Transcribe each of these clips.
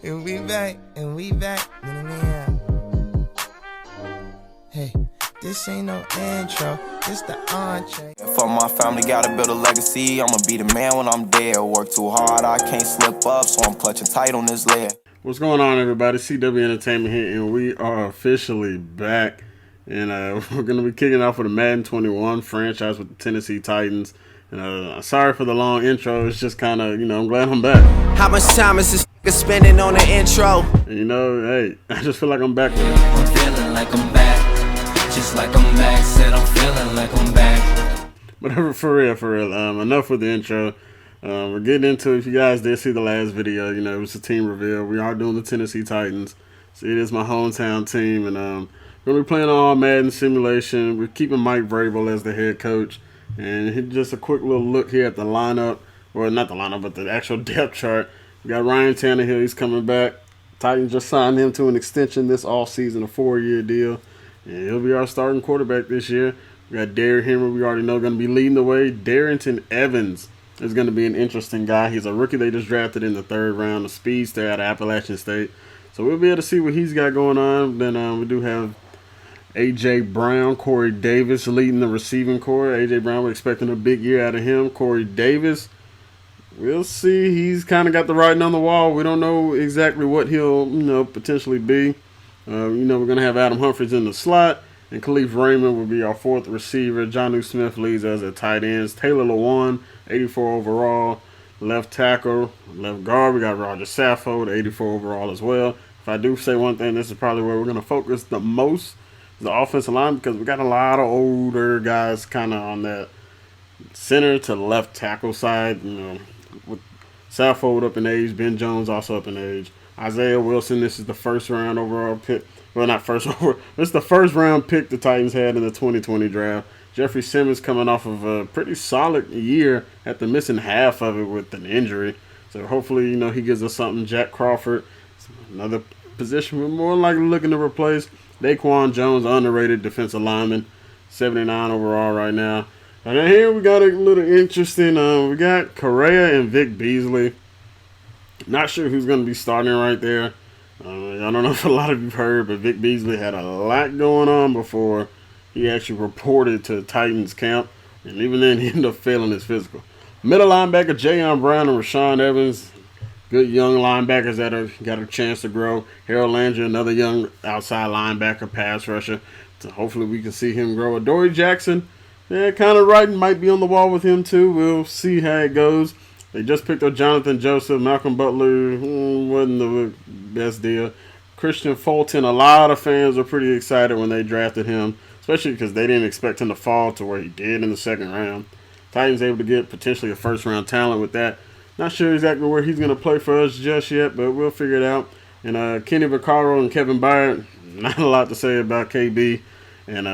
And we back, and we back. Yeah. Hey, this ain't no intro, this the entree. For my family, gotta build a legacy. I'ma be the man when I'm dead. Work too hard, I can't slip up, so I'm clutching tight on this leg. What's going on, everybody? CW Entertainment here, and we are officially back. And we're going to be kicking off with the Madden 21 franchise with the Tennessee Titans. And sorry for the long intro. It's just kind of, I'm glad I'm back. How much time is this spending on the intro? And, hey, I just feel like I'm back with it. I'm feeling like I'm back, just like I'm back. Said I'm feeling like I'm back. But for real, enough with the intro. We're getting into it. If you guys did see the last video, it was a team reveal. We are doing the Tennessee Titans. So it is my hometown team, and we're going to be playing all Madden simulation. We're keeping Mike Vrabel as the head coach. And just a quick little look here at the lineup, or not the lineup, but the actual depth chart. We got Ryan Tannehill, he's coming back. Titans just signed him to an extension this offseason, a 4-year deal. And he'll be our starting quarterback this year. We got Derrick Henry, we already know, going to be leading the way. Darrington Evans is going to be an interesting guy. He's a rookie they just drafted in the 3rd round, a speedster out of Appalachian State. So we'll be able to see what he's got going on. Then we do have A.J. Brown, Corey Davis leading the receiving core. A.J. Brown, we're expecting a big year out of him. Corey Davis, we'll see. He's kind of got the writing on the wall. We don't know exactly what he'll, potentially be. We're going to have Adam Humphries in the slot. And Khalif Raymond will be our 4th receiver. Jonnu Smith leads us at tight ends. Taylor Lewan, 84 overall. Left tackle, left guard, we got Roger Saffold, 84 overall as well. If I do say one thing, this is probably where we're going to focus the most, the offensive line, because we got a lot of older guys kind of on that center to left tackle side. With Saffold up in age, Ben Jones also up in age. Isaiah Wilson, this is the 1st round overall pick. Well, not first over. This is the 1st round pick the Titans had in the 2020 draft. Jeffrey Simmons coming off of a pretty solid year after missing half of it with an injury. So hopefully, he gives us something. Jack Crawford, another position we're more likely looking to replace. Daquan Jones, underrated defensive lineman, 79 overall right now. And then here we got a little interesting. We got Correa and Vic Beasley. Not sure who's going to be starting right there. I don't know if a lot of you've heard, but Vic Beasley had a lot going on before he actually reported to Titans camp. And even then, he ended up failing his physical. Middle linebacker, Jayon Brown and Rashawn Evans. Good young linebackers that have got a chance to grow. Harold Landry, another young outside linebacker, pass rusher. So hopefully we can see him grow. Adoree Jackson, kind of writing might be on the wall with him too. We'll see how it goes. They just picked up Jonathan Joseph. Malcolm Butler wasn't the best deal. Christian Fulton, a lot of fans were pretty excited when they drafted him, especially because they didn't expect him to fall to where he did in the 2nd round. Titans able to get potentially a 1st-round talent with that. Not sure exactly where he's going to play for us just yet, but we'll figure it out. And Kenny Vaccaro and Kevin Byard, not a lot to say about KB. And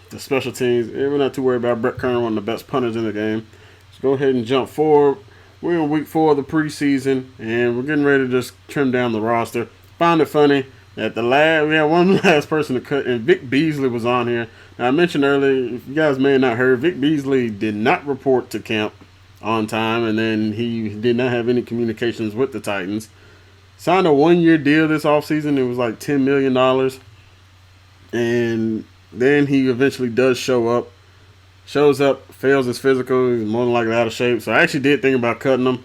the special teams, we're not too worried about Brett Kern, one of the best punters in the game. Let's go ahead and jump forward. We're in week 4 of the preseason, and we're getting ready to just trim down the roster. Found it funny that we had one last person to cut, and Vic Beasley was on here. Now, I mentioned earlier, if you guys may have not heard, Vic Beasley did not report to camp on time, and then he did not have any communications with the Titans. Signed a 1-year deal this offseason. It was like $10 million. And then he eventually does shows up, fails his physical. He's more than likely out of shape. So I actually did think about cutting him.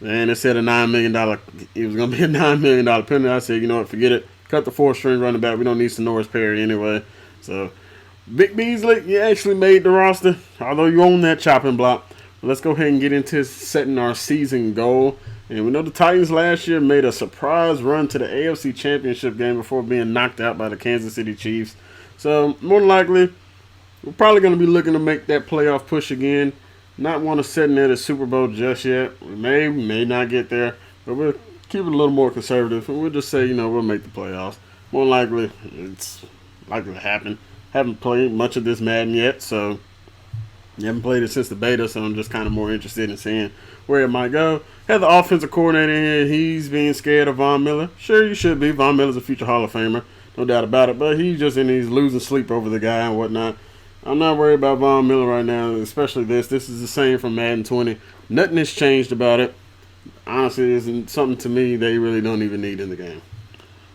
And it said it was going to be a $9 million penalty. I said, you know what, forget it. Cut the 4th-string running back. We don't need Sonoris Perry anyway. So Vic Beasley, you actually made the roster, although you own that chopping block. But let's go ahead and get into setting our season goal. And we know the Titans last year made a surprise run to the AFC Championship game before being knocked out by the Kansas City Chiefs. So more than likely, we're probably going to be looking to make that playoff push again. Not want to set in there the Super Bowl just yet. We may not get there, but we'll keep it a little more conservative. And we'll just say, we'll make the playoffs. More likely, it's likely to happen. Haven't played much of this Madden yet, so I haven't played it since the beta, so I'm just kind of more interested in seeing where it might go. Had the offensive coordinator in here. He's being scared of Von Miller. Sure, you should be. Von Miller's a future Hall of Famer. No doubt about it. But he's just he's losing sleep over the guy and whatnot. I'm not worried about Von Miller right now, especially this. This is the same from Madden 20. Nothing has changed about it. honestly isn't something to me they really don't even need in the game.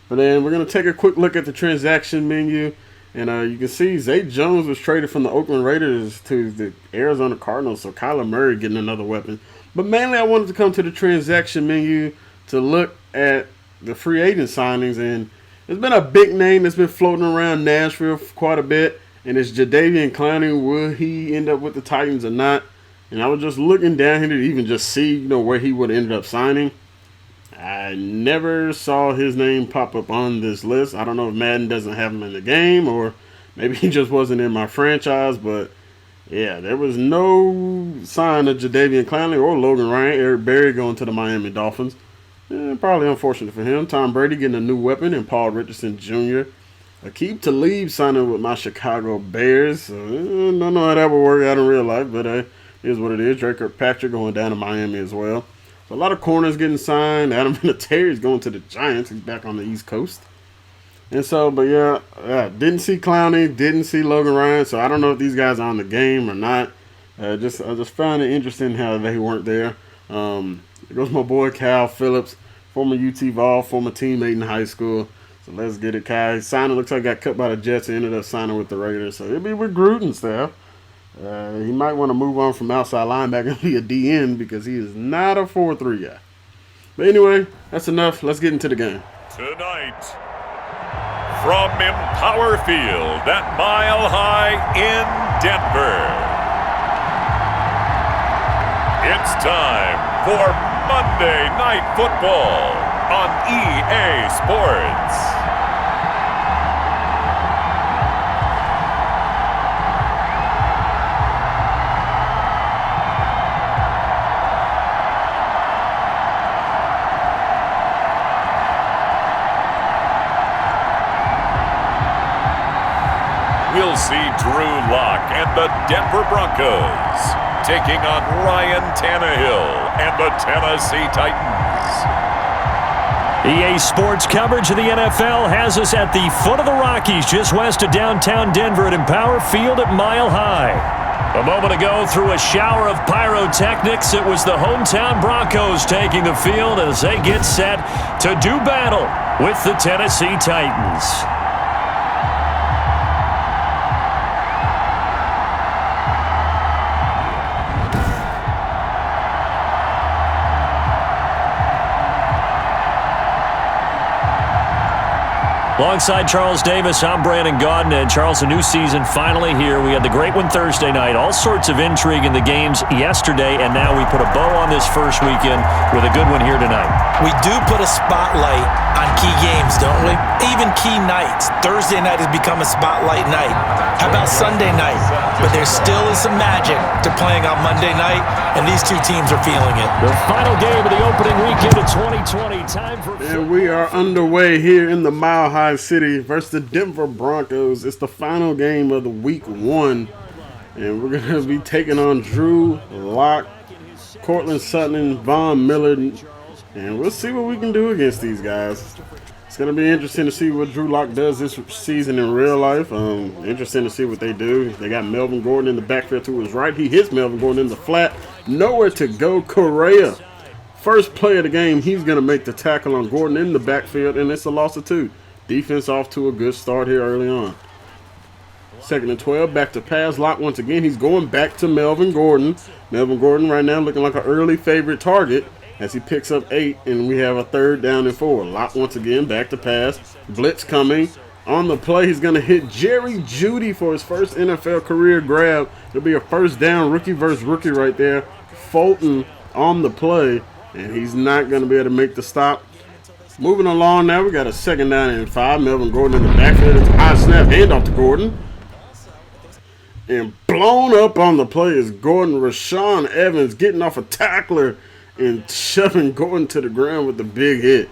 But then we're going to take a quick look at the transaction menu. And you can see Zay Jones was traded from the Oakland Raiders to the Arizona Cardinals. So Kyler Murray getting another weapon. But mainly I wanted to come to the transaction menu to look at the free agent signings. And there's been a big name that's been floating around Nashville for quite a bit. And it's Jadeveon Clowney. Will he end up with the Titans or not? And I was just looking down here to even just see, where he would have ended up signing. I never saw his name pop up on this list. I don't know if Madden doesn't have him in the game or maybe he just wasn't in my franchise. But, yeah, there was no sign of Jadeveon Clowney or Logan Ryan. Eric Berry going to the Miami Dolphins. Probably unfortunate for him. Tom Brady getting a new weapon and Paul Richardson Jr. Aqib Talib signing with my Chicago Bears. So, don't know how that will work out in real life, but it is what it is. Drake Kirkpatrick going down to Miami as well. So a lot of corners getting signed. Adam Vinatieri's going to the Giants. He's back on the East Coast. And so, but yeah, didn't see Clowney, didn't see Logan Ryan. So I don't know if these guys are on the game or not. I just found it interesting how they weren't there. There goes my boy Cal Phillips, former UT Vol, former teammate in high school. So let's get it, Kai. Signing looks like got cut by the Jets and ended up signing with the Raiders. So he'll be with Gruden staff. He might want to move on from outside linebacker and be a DN because he is not a 4-3 guy. But anyway, that's enough. Let's get into the game. Tonight, from Empower Field at Mile High in Denver, it's time for Monday Night Football on EA Sports. We'll see Drew Lock and the Denver Broncos taking on Ryan Tannehill and the Tennessee Titans. EA Sports coverage of the NFL has us at the foot of the Rockies, just west of downtown Denver at Empower Field at Mile High. A moment ago, through a shower of pyrotechnics, it was the hometown Broncos taking the field as they get set to do battle with the Tennessee Titans. Alongside Charles Davis, I'm Brandon Gaudin. And Charles, a new season finally here. We had the great one Thursday night. All sorts of intrigue in the games yesterday, and now we put a bow on this first weekend with a good one here tonight. We do put a spotlight on key games, don't we? Even key nights. Thursday night has become a spotlight night. How about Sunday night? But there still is some magic to playing on Monday night, and these two teams are feeling it. The final game of the opening weekend of 2020. Time for... And we are underway here in the Mile High City versus the Denver Broncos. It's the final game of the week one. And we're going to be taking on Drew Lock, Cortland Sutton, Von Miller. And we'll see what we can do against these guys. It's going to be interesting to see what Drew Lock does this season in real life. Interesting to see what they do. They got Melvin Gordon in the backfield to his right. He hits Melvin Gordon in the flat. Nowhere to go. Correa. First play of the game, he's going to make the tackle on Gordon in the backfield, and it's a loss of 2. Defense off to a good start here early on. 2nd and 12, back to pass. Lock once again. He's going back to Melvin Gordon. Melvin Gordon right now looking like an early favorite target as he picks up 8, and we have a 3rd down and 4. Lock once again, back to pass. Blitz coming. On the play, he's going to hit Jerry Jeudy for his first NFL career grab. It'll be a first down, rookie versus rookie right there. Fulton on the play, and he's not going to be able to make the stop. Moving along now, we got a 2nd down and 5. Melvin Gordon in the backfield. It's a high snap, handoff to Gordon. And blown up on the play is Gordon. Rashawn Evans getting off a tackler and shoving Gordon to the ground with the big hit.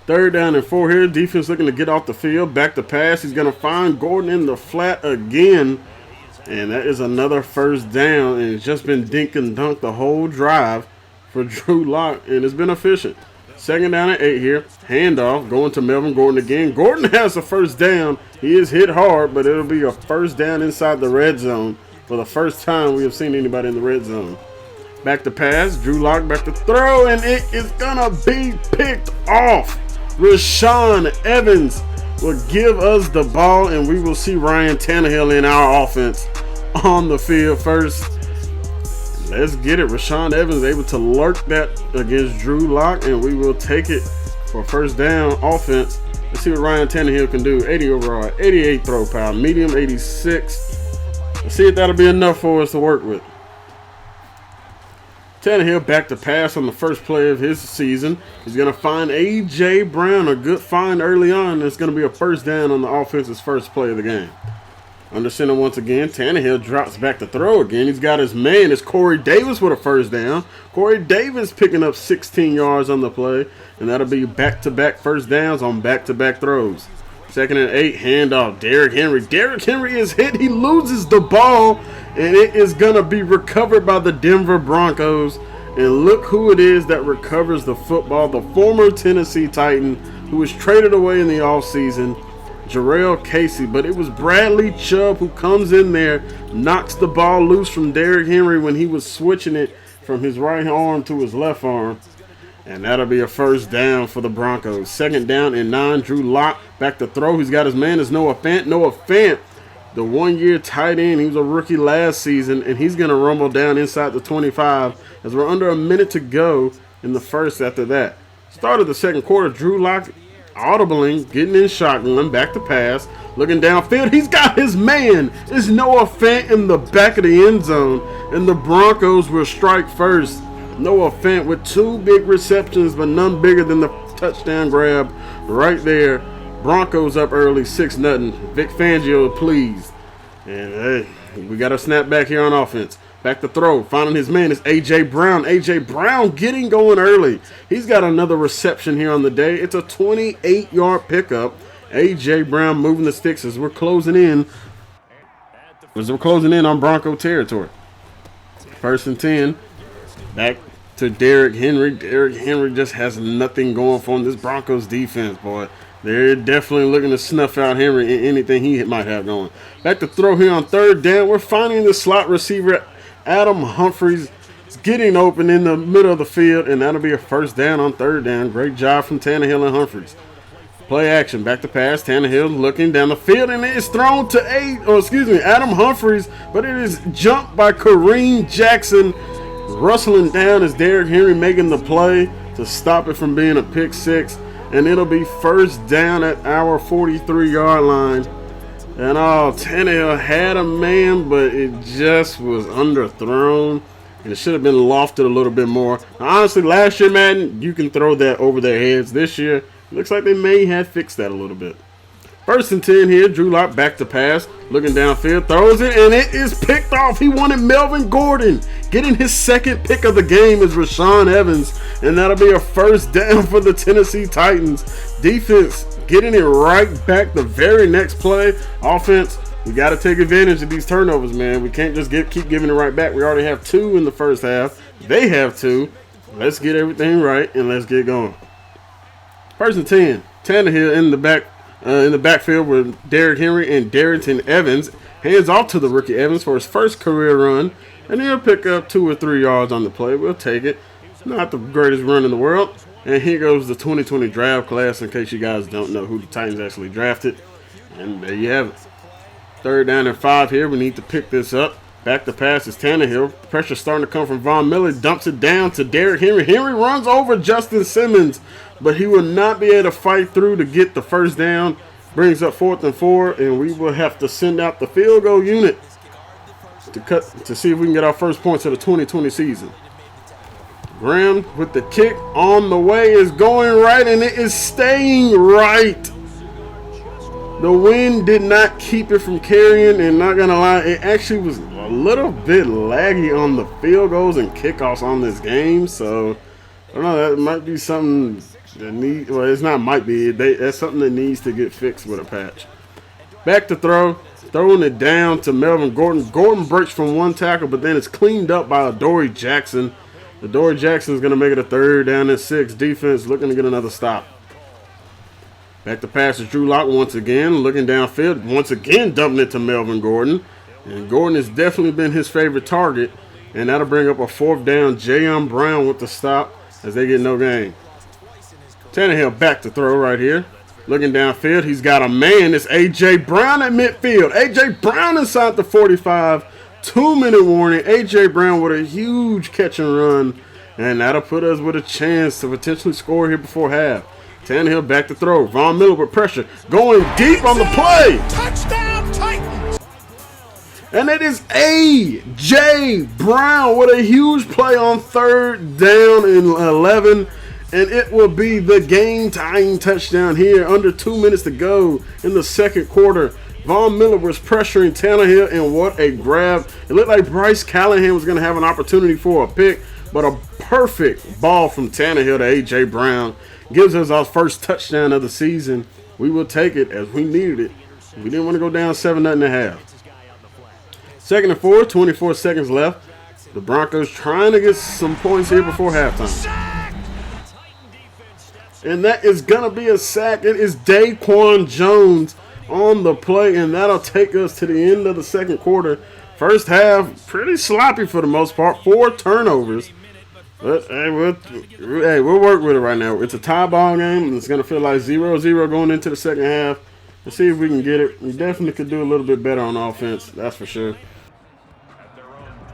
3rd down and 4 here. Defense looking to get off the field. Back to pass. He's going to find Gordon in the flat again. And that is another 1st down. And it's just been dink and dunk the whole drive for Drew Lock. And it's been efficient. 2nd down and 8 here. Handoff going to Melvin Gordon again. Gordon has a 1st down. He is hit hard, but it'll be a 1st down inside the red zone for the first time we have seen anybody in the red zone. Back to pass. Drew Lock back to throw, and it is going to be picked off. Rashaan Evans will give us the ball, and we will see Ryan Tannehill in our offense on the field first. Let's get it. Rashaan Evans able to lurk that against Drew Lock, and we will take it for first down offense. Let's see what Ryan Tannehill can do. 80 overall, 88 throw power, medium 86. Let's see if that'll be enough for us to work with. Tannehill back to pass on the first play of his season. He's going to find A.J. Brown, a good find early on. And it's going to be a first down on the offense's first play of the game. Under center once again. Tannehill drops back to throw again. He's got his man. It's Corey Davis with a first down. Corey Davis picking up 16 yards on the play. And that'll be back-to-back first downs on back-to-back throws. 2nd and 8, handoff. Derrick Henry. Derrick Henry is hit. He loses the ball. And it is going to be recovered by the Denver Broncos. And look who it is that recovers the football. The former Tennessee Titan who was traded away in the offseason, Jarrell Casey. But it was Bradley Chubb who comes in there, knocks the ball loose from Derrick Henry when he was switching it from his right arm to his left arm. And that'll be a first down for the Broncos. 2nd down and 9. Drew Lock back to throw. He's got his man. It's Noah Fant. Noah Fant, the 1-year tight end. He was a rookie last season, and he's going to rumble down inside the 25 as we're under a minute to go in the first after that. Start of the second quarter, Drew Lock audibling, getting in shotgun, back to pass, looking downfield. He's got his man. It's Noah Fant in the back of the end zone, and the Broncos will strike first. Noah Fant with 2 big receptions, but none bigger than the touchdown grab right there. Broncos up early, 6-0. Vic Fangio pleased. And hey, we got a snap back here on offense. Back to throw. Finding his man is A.J. Brown. A.J. Brown getting going early. He's got another reception here on the day. It's a 28-yard pickup. A.J. Brown moving the sticks as we're closing in. On Bronco territory. 1st and 10. Back to Derrick Henry. Derrick Henry just has nothing going for him. This Broncos defense, boy. They're definitely looking to snuff out Henry in anything he might have going. Back to throw here on 3rd down. We're finding the slot receiver, Adam Humphries, is getting open in the middle of the field, and that'll be a first down on 3rd down. Great job from Tannehill and Humphries. Play action, back to pass. Tannehill looking down the field, and it is thrown to Adam Humphries, but it is jumped by Kareem Jackson, rustling down as Derrick Henry making the play to stop it from being a pick six. And it'll be first down at our 43-yard line. And Tannehill had a man, but it just was underthrown. And it should have been lofted a little bit more. Now, honestly, last year, Madden, you can throw that over their heads. This year, looks like they may have fixed that a little bit. 1st and 10 here. Drew Lock back to pass. Looking downfield. Throws it, and it is picked off. He wanted Melvin Gordon. Getting his 2nd pick of the game is Rashaan Evans. And that'll be a first down for the Tennessee Titans. Defense getting it right back the very next play. Offense, we got to take advantage of these turnovers, man. We can't just keep giving it right back. We already have 2 in the first half. They have 2. Let's get everything right, and let's get going. 1st and 10. Tannehill in the backfield with Derrick Henry and Darrington Evans. Hands off to the rookie Evans for his first career run. And he'll pick up 2 or 3 yards on the play. We'll take it. Not the greatest run in the world. And here goes the 2020 draft class, in case you guys don't know who the Titans actually drafted. And there you have it. 3rd down and 5 here. We need to pick this up. Back to pass is Tannehill. Pressure starting to come from Von Miller. Dumps it down to Derrick Henry. Henry runs over Justin Simmons, but he will not be able to fight through to get the first down. Brings up 4th and 4, and we will have to send out the field goal unit to see if we can get our first points of the 2020 season. Graham with the kick on the way is going right, and it is staying right. The wind did not keep it from carrying, and not gonna lie, it actually was a little bit laggy on the field goals and kickoffs on this game. So I don't know, that might be something that it's not might be. That's something that needs to get fixed with a patch. Back to throw. Throwing it down to Melvin Gordon. Gordon breaks from 1 tackle, but then it's cleaned up by Adoree Jackson. Adoree Jackson is going to make it a 3rd down and 6. Defense looking to get another stop. Back to pass is Drew Lock once again. Looking downfield. Once again dumping it to Melvin Gordon. And Gordon has definitely been his favorite target. And that'll bring up a 4th down. Jayon Brown with the stop as they get no gain. Tannehill back to throw right here. Looking downfield, he's got a man. It's A.J. Brown at midfield. A.J. Brown inside the 45. 2-minute warning. A.J. Brown with a huge catch and run. And that'll put us with a chance to potentially score here before half. Tannehill back to throw. Von Miller with pressure. Going deep on the play. Touchdown Titans! And it is A.J. Brown with a huge play on 3rd down and 11. And it will be the game-tying touchdown here. Under 2 minutes to go in the second quarter. Von Miller was pressuring Tannehill, and what a grab. It looked like Bryce Callahan was going to have an opportunity for a pick, but a perfect ball from Tannehill to A.J. Brown gives us our first touchdown of the season. We will take it as we needed it. We didn't want to go down 7-0 at half. 2nd and 4, 24 seconds left. The Broncos trying to get some points here before halftime. And that is going to be a sack. It is Daquan Jones on the play, and that'll take us to the end of the second quarter. First half, pretty sloppy for the most part. 4 turnovers. But hey, we'll work with it right now. It's a tie ball game, and it's going to feel like 0-0 going into the second half. Let's see if we can get it. We definitely could do a little bit better on offense, that's for sure.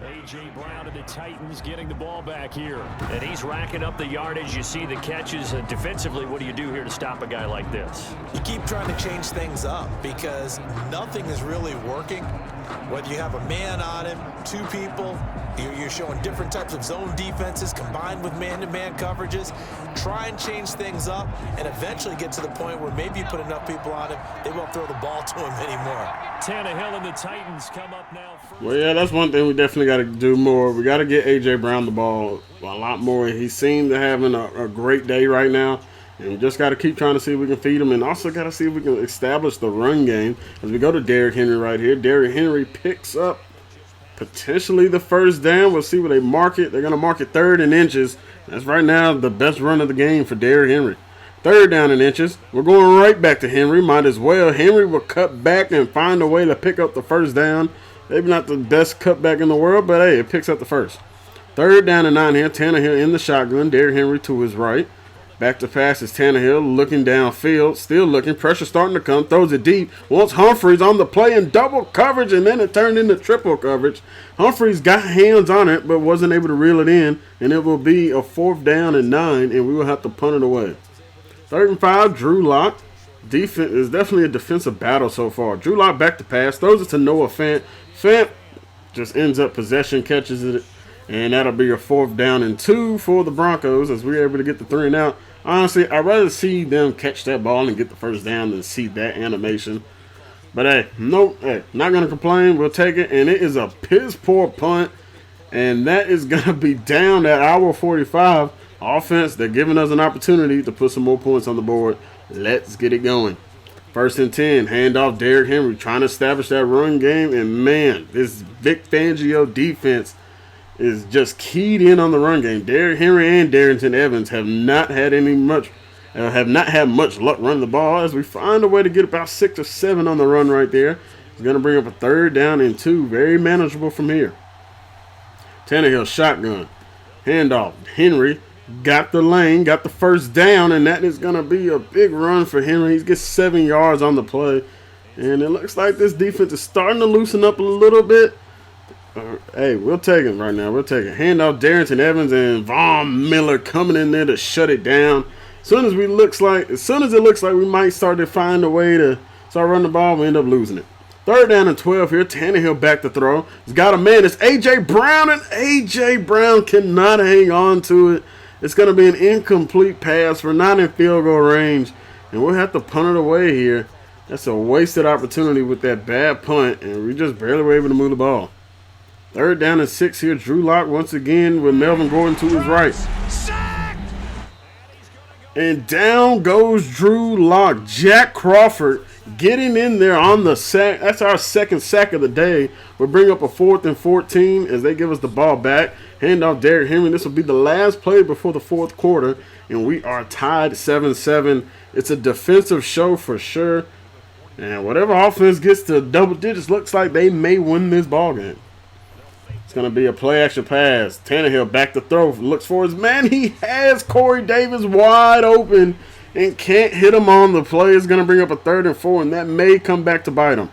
A.J. Brown and the Titans getting the ball back here. And he's racking up the yardage. You see the catches. Defensively, what do you do here to stop a guy like this? You keep trying to change things up because nothing is really working. Whether you have a man on him, 2 people, you're showing different types of zone defenses combined with man-to-man coverages. Try and change things up and eventually get to the point where maybe you put enough people on him, they won't throw the ball to him anymore. Tannehill and the Titans come up now. Well, yeah, that's one thing we definitely got to do more. We got to get A.J. Brown the ball a lot more. He seemed to having a great day right now. And we just got to keep trying to see if we can feed him, and also got to see if we can establish the run game. As we go to Derrick Henry right here. Derrick Henry picks up potentially the 1st down. We'll see where they mark it. They're going to mark it 3rd and inches. That's right now the best run of the game for Derrick Henry. 3rd down and inches. We're going right back to Henry. Might as well. Henry will cut back and find a way to pick up the 1st down. Maybe not the best cutback in the world, but hey, it picks up the first. 3rd down and 9 here. Tannehill in the shotgun. Derrick Henry to his right. Back to pass is Tannehill looking downfield. Still looking. Pressure starting to come. Throws it deep. Wants Humphries on the play in double coverage, and then it turned into triple coverage. Humphries got hands on it, but wasn't able to reel it in, and it will be a 4th down and 9, and we will have to punt it away. 3rd and 5, Drew Lock. Defense is definitely a defensive battle so far. Drew Lock back to pass. Throws it to Noah Fant. Fant just ends up possession, catches it, and that'll be a 4th down and 2 for the Broncos as we're able to get the 3 and out. Honestly, I'd rather see them catch that ball and get the 1st down than see that animation. But hey, not going to complain. We'll take it, and it is a piss-poor punt, and that is going to be down at hour 45. Offense, they're giving us an opportunity to put some more points on the board. Let's get it going. 1st and 10, handoff Derrick Henry, trying to establish that run game, and man, this Vic Fangio defense is just keyed in on the run game. Derrick Henry and Darrington Evans have not had much luck running the ball as we find a way to get about 6 or 7 on the run right there. It's going to bring up a 3rd down and 2. Very manageable from here. Tannehill shotgun. Handoff. Henry got the lane, got the 1st down, and that is going to be a big run for Henry. He gets 7 yards on the play. And it looks like this defense is starting to loosen up a little bit. Hey, we'll take it right now. We'll take it. Handoff Darrington Evans and Von Miller coming in there to shut it down. As soon as it looks like we might start to find a way to start running the ball, we end up losing it. 3rd down and 12 here. Tannehill back to throw. He's got a man. It's A.J. Brown, and A.J. Brown cannot hang on to it. It's going to be an incomplete pass. We're not in field goal range, and we'll have to punt it away here. That's a wasted opportunity with that bad punt, and we just barely were able to move the ball. 3rd down and 6 here. Drew Lock once again with Melvin Gordon to his right. And down goes Drew Lock. Jack Crawford getting in there on the sack. That's our 2nd sack of the day. We'll bring up a 4th and 14 as they give us the ball back. Hand off Derrick Henry. This will be the last play before the 4th quarter. And we are tied 7-7. It's a defensive show for sure. And whatever offense gets to double digits, looks like they may win this ball game. It's going to be a play action pass. Tannehill back to throw. Looks for his man. He has Corey Davis wide open and can't hit him on the play. It's going to bring up a 3rd and 4, and that may come back to bite him.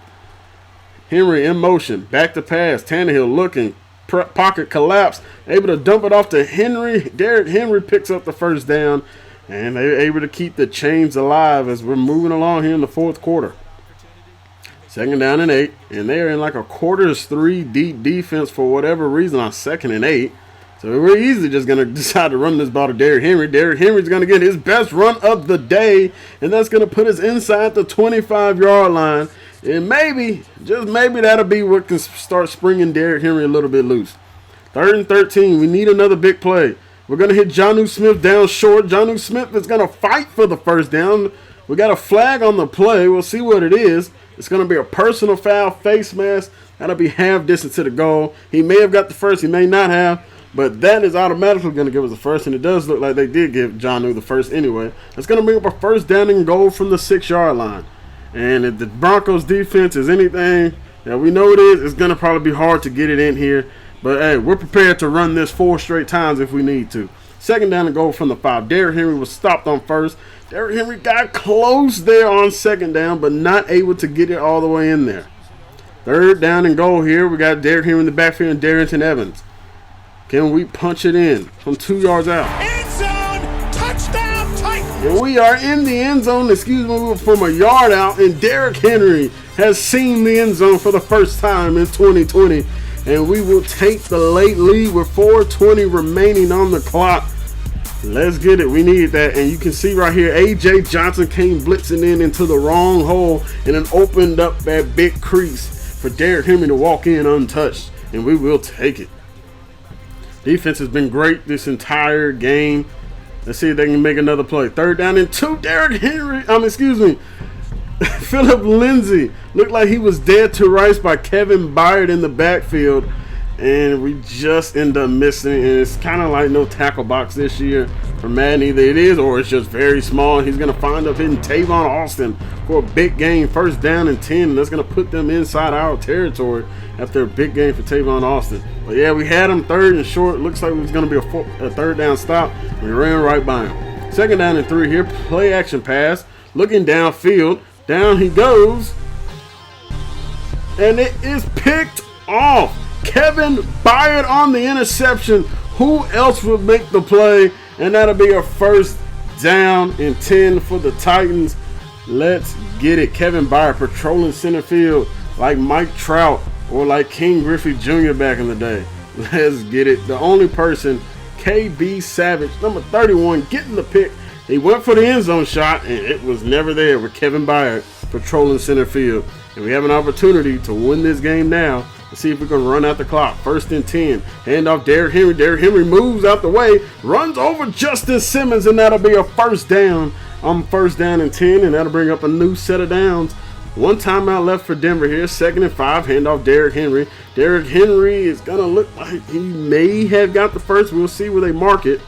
Henry in motion. Back to pass. Tannehill looking. Pocket collapse. Able to dump it off to Henry. Derrick Henry picks up the first down, and they're able to keep the chains alive as we're moving along here in the 4th quarter. 2nd down and 8, and they're in like a quarters 3 deep defense for whatever reason on 2nd and 8. So we're easily just going to decide to run this ball to Derrick Henry. Derrick Henry's going to get his best run of the day, and that's going to put us inside the 25-yard line. And maybe, just maybe, that'll be what can start springing Derrick Henry a little bit loose. 3rd and 13, we need another big play. We're going to hit Jonnu Smith down short. Jonnu Smith is going to fight for the first down. We got a flag on the play. We'll see what it is. It's going to be a personal foul, face mask. That'll be half distance to the goal. He may have got the first. He may not have. But that is automatically going to give us the first. And it does look like they did give Jonnu the first anyway. It's going to bring up a 1st down and goal from the 6-yard line. And if the Broncos defense is anything that we know it is, it's going to probably be hard to get it in here. But, hey, we're prepared to run this 4 straight times if we need to. 2nd down and goal from the 5. Derrick Henry was stopped on 1st. Derrick Henry got close there on 2nd down, but not able to get it all the way in there. 3rd down and goal here. We got Derrick Henry in the backfield and Darrington Evans. Can we punch it in from 2 yards out? End zone, touchdown Titans. And we are in the end zone, from a yard out, and Derrick Henry has seen the end zone for the first time in 2020. And we will take the late lead with 4:20 remaining on the clock. Let's get it. We need that. And you can see right here, A.J. Johnson came blitzing into the wrong hole and then opened up that big crease for Derrick Henry to walk in untouched. And we will take it. Defense has been great this entire game. Let's see if they can make another play. 3rd down and 2. Derrick Henry. Philip Lindsay looked like he was dead to rights by Kevin Byard in the backfield. And we just end up missing. And it's kind of like no tackle box this year for Madden. Either it is or it's just very small. He's going to find up hitting Tavon Austin for a big game. 1st down and 10. And that's going to put them inside our territory after a big game for Tavon Austin. But yeah, we had him 3rd and short. Looks like it was going to be a 3rd down stop. We ran right by him. 2nd down and 3 here. Play action pass. Looking downfield. Down he goes. And it is picked off. Kevin Byard on the interception. Who else would make the play? And that'll be a 1st down and 10 for the Titans. Let's get it. Kevin Byard patrolling center field like Mike Trout or like King Griffey Jr. back in the day. Let's get it. The only person, KB Savage, number 31, getting the pick. He went for the end zone shot, and it was never there with Kevin Byard patrolling center field. And we have an opportunity to win this game now. Let's see if we can run out the clock. 1st and 10. Hand off Derrick Henry. Derrick Henry moves out the way, runs over Justin Simmons, and that'll be a 1st down. 1st down and 10, and that'll bring up a new set of downs. 1 timeout left for Denver here. 2nd and 5. Hand off Derrick Henry. Derrick Henry is going to look like he may have got the first. We'll see where they mark it.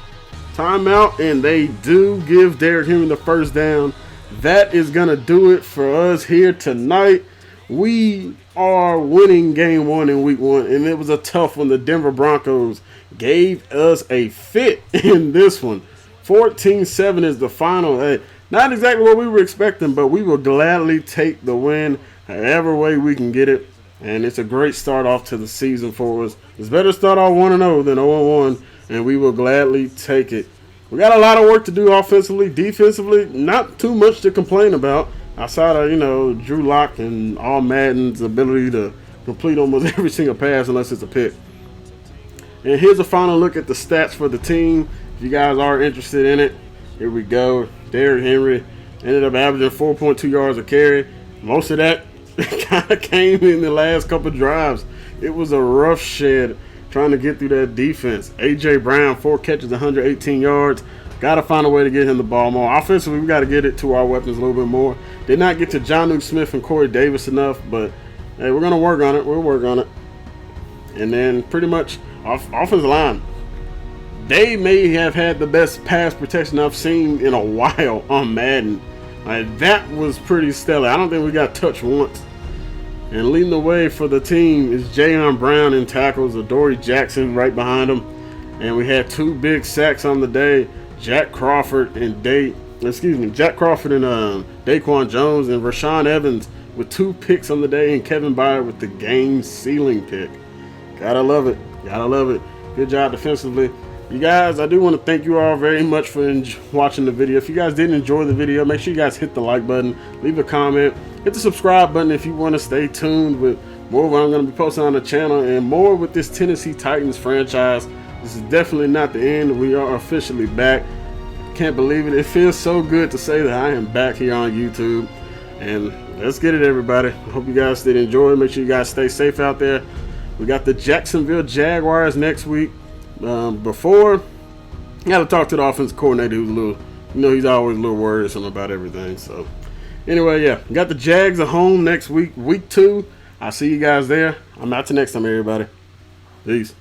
Timeout, and they do give Derrick Henry the 1st down. That is going to do it for us here tonight. We are winning game 1 in week 1, and it was a tough one. The Denver Broncos gave us a fit in this one. 14-7 is the final. Hey, not exactly what we were expecting, but we will gladly take the win however way we can get it. And it's a great start off to the season for us. It's better to start off 1-0 than 0-1, and we will gladly take it. We got a lot of work to do offensively. Defensively, not too much to complain about. Outside of, Drew Lock and all Madden's ability to complete almost every single pass unless it's a pick. And here's a final look at the stats for the team. If you guys are interested in it, here we go. Derrick Henry ended up averaging 4.2 yards a carry. Most of that kind of came in the last couple drives. It was a rough shed trying to get through that defense. A.J. Brown, 4 catches, 118 yards. Got to find a way to get him the ball more. Offensively, we got to get it to our weapons a little bit more. Did not get to Jonnu Smith and Corey Davis enough, but hey, we're going to work on it. We'll work on it. And then pretty much offensive line. They may have had the best pass protection I've seen in a while on Madden. That was pretty stellar. I don't think we got touched once. And leading the way for the team is Jayon Brown in tackles, Adoree Jackson right behind him. And we had 2 big sacks on the day. Jack Crawford and Daquan Jones, and Rashawn Evans with 2 picks on the day, and Kevin Byard with the game-sealing pick. Gotta love it. Gotta love it. Good job defensively. You guys, I do want to thank you all very much for watching the video. If you guys didn't enjoy the video, make sure you guys hit the like button, leave a comment, hit the subscribe button if you want to stay tuned with more of what I'm going to be posting on the channel and more with this Tennessee Titans franchise. This is definitely not the end. We are officially back. Can't believe it. It feels so good to say that I am back here on YouTube. And let's get it, everybody. I hope you guys did enjoy. Make sure you guys stay safe out there. We got the Jacksonville Jaguars next week. Before, I got to talk to the offensive coordinator who's a little, he's always a little worrisome about everything. So, anyway, yeah, got the Jags at home next week, week 2. I'll see you guys there. I'm out till next time, everybody. Peace.